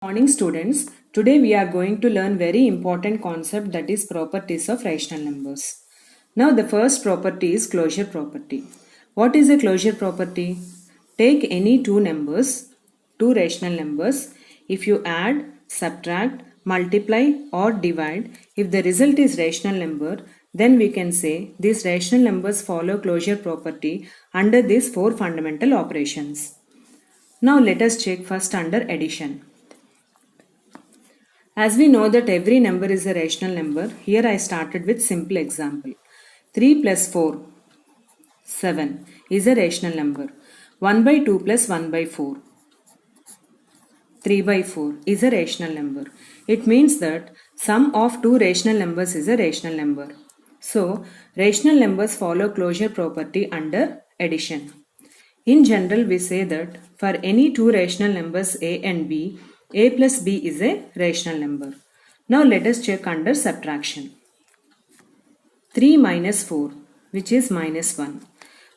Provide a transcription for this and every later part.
Morning students, today we are going to learn very important concept, that is properties of rational numbers. Now the first property is closure property. What is a closure property? Take any two numbers, two rational numbers. If you add, subtract, multiply or divide, if the result is rational number, then we can say these rational numbers follow closure property under these four fundamental operations. Now let us check first under addition. As we know that every number is a rational number, here I started with simple example. 3 plus 4, 7 is a rational number. 1 by 2 plus 1 by 4, 3 by 4 is a rational number. It means that sum of two rational numbers is a rational number. So, rational numbers follow closure property under addition. In general, we say that for any two rational numbers a and b, a plus b is a rational number. Now let us check under subtraction. 3 minus 4, which is minus 1.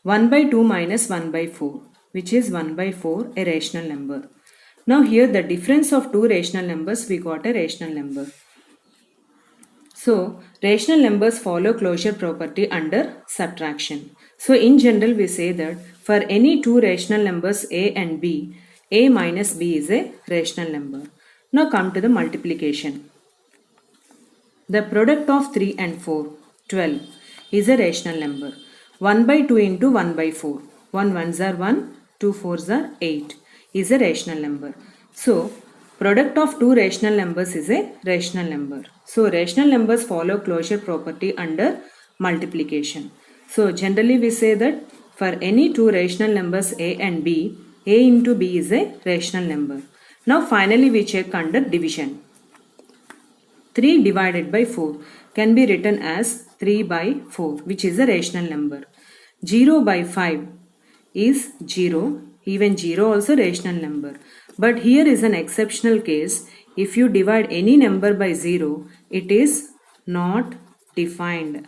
1 by 2 minus 1 by 4, which is 1 by 4, a rational number. Now here the difference of two rational numbers, we got a rational number. So, rational numbers follow closure property under subtraction. So, in general, we say that for any two rational numbers a and b, a minus b is a rational number. Now, come to the multiplication. The product of 3 and 4, 12, is a rational number. 1 by 2 into 1 by 4. 1 ones are 1, 2 fours are 8, is a rational number. So, product of two rational numbers is a rational number. So, rational numbers follow closure property under multiplication. So, generally we say that for any two rational numbers a and b, a into b is a rational number. Now, finally we check under division. 3 divided by 4 can be written as 3 by 4, which is a rational number. 0 by 5 is 0, even 0 also rational number. But here is an exceptional case. If you divide any number by 0, it is not defined.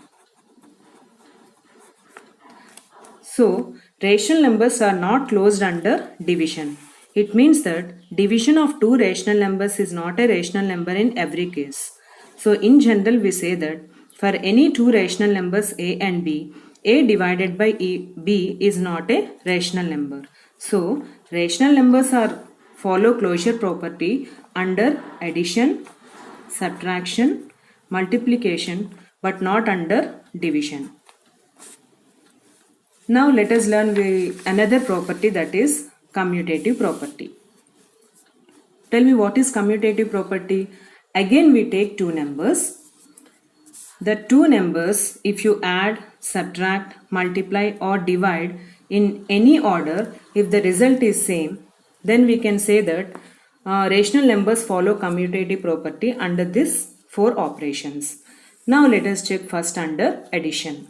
So, rational numbers are not closed under division. It means that division of two rational numbers is not a rational number in every case. So, in general, we say that for any two rational numbers a and b, a divided by b is not a rational number. So, rational numbers follow closure property under addition, subtraction, multiplication, but not under division. Now let us learn another property, that is commutative property. Tell me, what is commutative property? Again we take two numbers. The two numbers, if you add, subtract, multiply or divide in any order, if the result is same, then we can say that rational numbers follow commutative property under these four operations. Now let us check first under addition.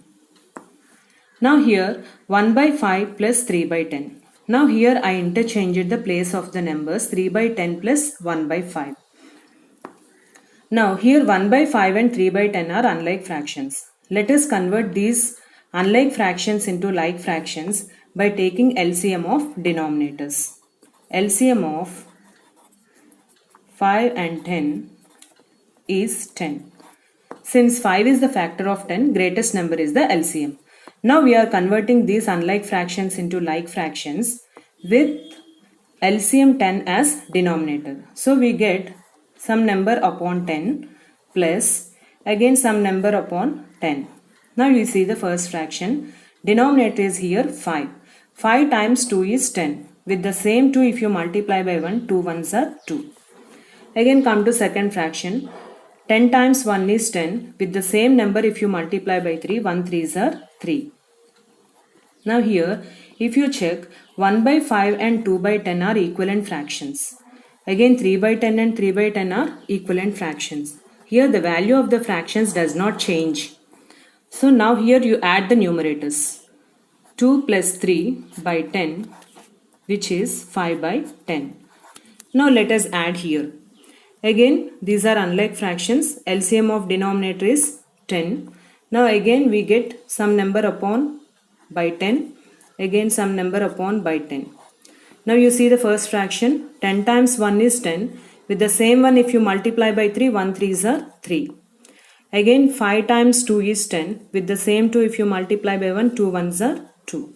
Now here 1 by 5 plus 3 by 10. Now here I interchanged the place of the numbers 3 by 10 plus 1 by 5. Now here 1 by 5 and 3 by 10 are unlike fractions. Let us convert these unlike fractions into like fractions by taking LCM of denominators. LCM of 5 and 10 is 10. Since 5 is the factor of 10, greatest number is the LCM. Now we are converting these unlike fractions into like fractions with LCM 10 as denominator. So we get some number upon 10 plus again some number upon 10. Now you see the first fraction. Denominator is here 5. 5 times 2 is 10. With the same 2, if you multiply by 1, 2 ones are 2. Again come to second fraction. 10 times 1 is 10. With the same number, if you multiply by 3, 1 3s are 3. Now here, if you check, 1 by 5 and 2 by 10 are equivalent fractions. Again 3 by 10 and 3 by 10 are equivalent fractions. Here the value of the fractions does not change. So now here you add the numerators. 2 plus 3 by 10, which is 5 by 10. Now let us add here. Again these are unlike fractions. LCM of denominator is 10. Now again we get some number upon by 10. Again some number upon by 10. Now you see the first fraction. 10 times 1 is 10. With the same one, if you multiply by 3, 1 3s are 3. Again 5 times 2 is 10. With the same 2, if you multiply by 1, 2 1s are 2.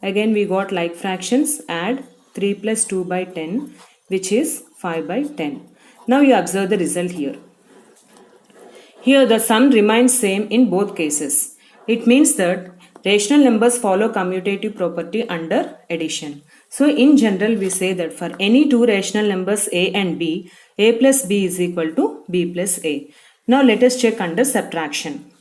Again we got like fractions, add 3 plus 2 by 10, which is 5 by 10. Now you observe the result here. Here the sum remains same in both cases. It means that rational numbers follow commutative property under addition. So in general we say that for any two rational numbers a and b, a plus b is equal to b plus a. Now let us check under subtraction.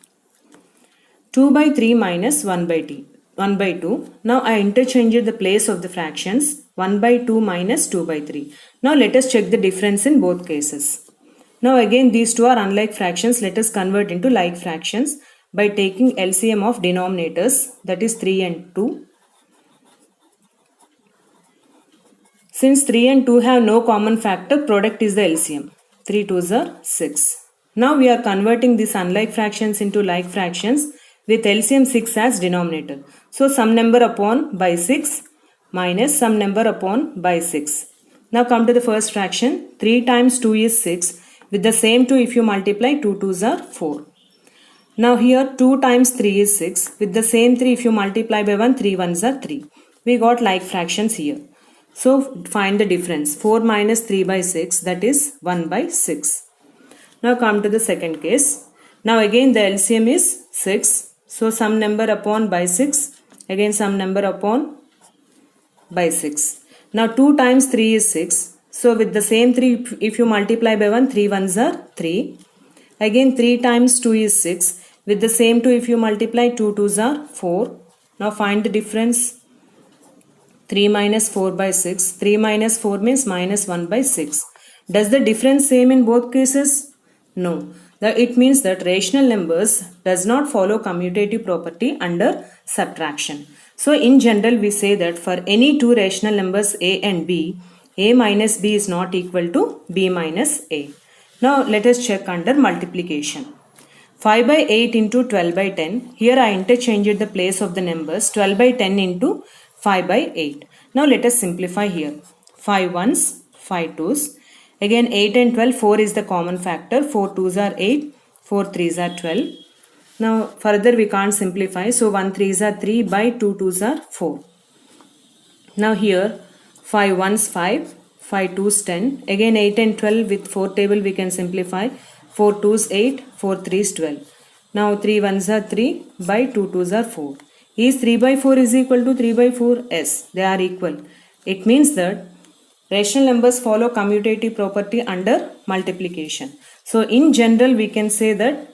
2 by 3 minus 1 by 2. Now I interchanged the place of the fractions. 1 by 2 minus 2 by 3. Now let us check the difference in both cases. Now again these two are unlike fractions. Let us convert into like fractions by taking LCM of denominators, that is 3 and 2. Since 3 and 2 have no common factor, product is the LCM. 3 2s are 6. Now we are converting these unlike fractions into like fractions with LCM 6 as denominator. So some number upon by 6 minus some number upon by 6. Now come to the first fraction. 3 times 2 is 6. With the same 2, if you multiply, 2 2s are 4. Now here 2 times 3 is 6. With the same 3, if you multiply by 1, 3 1s are 3. We got like fractions here. So find the difference. 4 minus 3 by 6, that is 1 by 6. Now come to the second case. Now again the LCM is 6. So some number upon by 6. Again some number upon by 6. Now 2 times 3 is 6. So with the same 3, if you multiply by 1, 3 1s are 3. Again 3 times 2 is 6. With the same 2, if you multiply, 2 2s are 4. Now find the difference. 3 minus 4 by 6. 3 minus 4 means minus 1 by 6. Does the difference same in both cases? No. It means that rational numbers does not follow commutative property under subtraction. So in general we say that for any two rational numbers a and b, a minus b is not equal to b minus a. Now let us check under multiplication. 5 by 8 into 12 by 10. Here I interchanged the place of the numbers. 12 by 10 into 5 by 8. Now let us simplify here. 5 1s, 5 2s. Again 8 and 12, 4 is the common factor. 4 2s are 8, 4 3s are 12. Now further we can't simplify. So 1 3s are 3 by 2 2s are 4. Now here 5 1s 5, 5 2s 10. Again 8 and 12 with 4 table we can simplify. 4 2s 8, 4 3s 12. Now 3 1s are 3 by 2 2s are 4. Is 3 by 4 is equal to 3 by 4? Yes, they are equal. It means that rational numbers follow commutative property under multiplication. So in general we can say that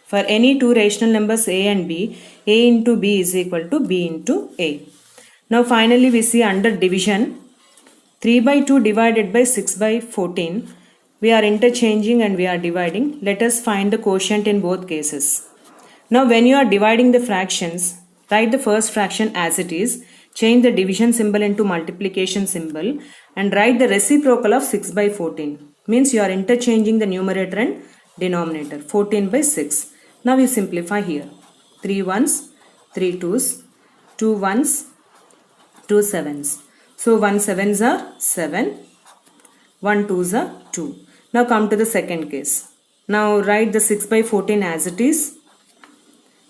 for any two rational numbers a and b, a into b is equal to b into a. Now finally we see under division. 3 by 2 divided by 6 by 14. We are interchanging and we are dividing. Let us find the quotient in both cases. Now when you are dividing the fractions, write the first fraction as it is. Change the division symbol into multiplication symbol and write the reciprocal of 6 by 14. Means you are interchanging the numerator and denominator. 14 by 6. Now we simplify here. 3 1s, 3 2s, 2 1s, 2 7s. So 1 7s are 7, 1 2s are 2. Now come to the second case. Now write the 6 by 14 as it is.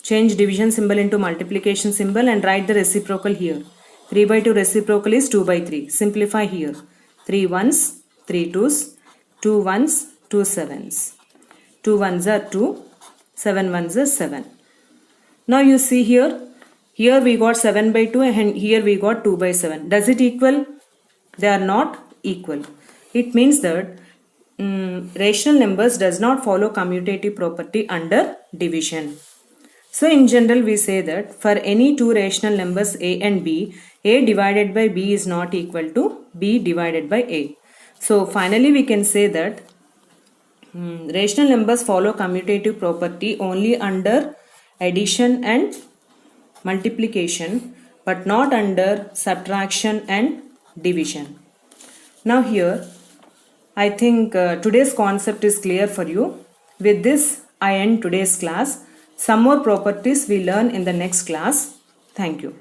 Change division symbol into multiplication symbol and write the reciprocal here. 3 by 2 reciprocal is 2 by 3. Simplify here. 3 1s, 3 2s, 2 1s, 2 7s. 2 1s are 2, 7 1s are 7. Now you see here. Here we got 7 by 2 and here we got 2 by 7. Does it equal? They are not equal. It means that rational numbers does not follow commutative property under division. So in general we say that for any two rational numbers a and b, a divided by b is not equal to b divided by a. So finally we can say that rational numbers follow commutative property only under addition and multiplication but not under subtraction and division. Now here I think today's concept is clear for you. With this I end today's class. Some more properties we learn in the next class. Thank you.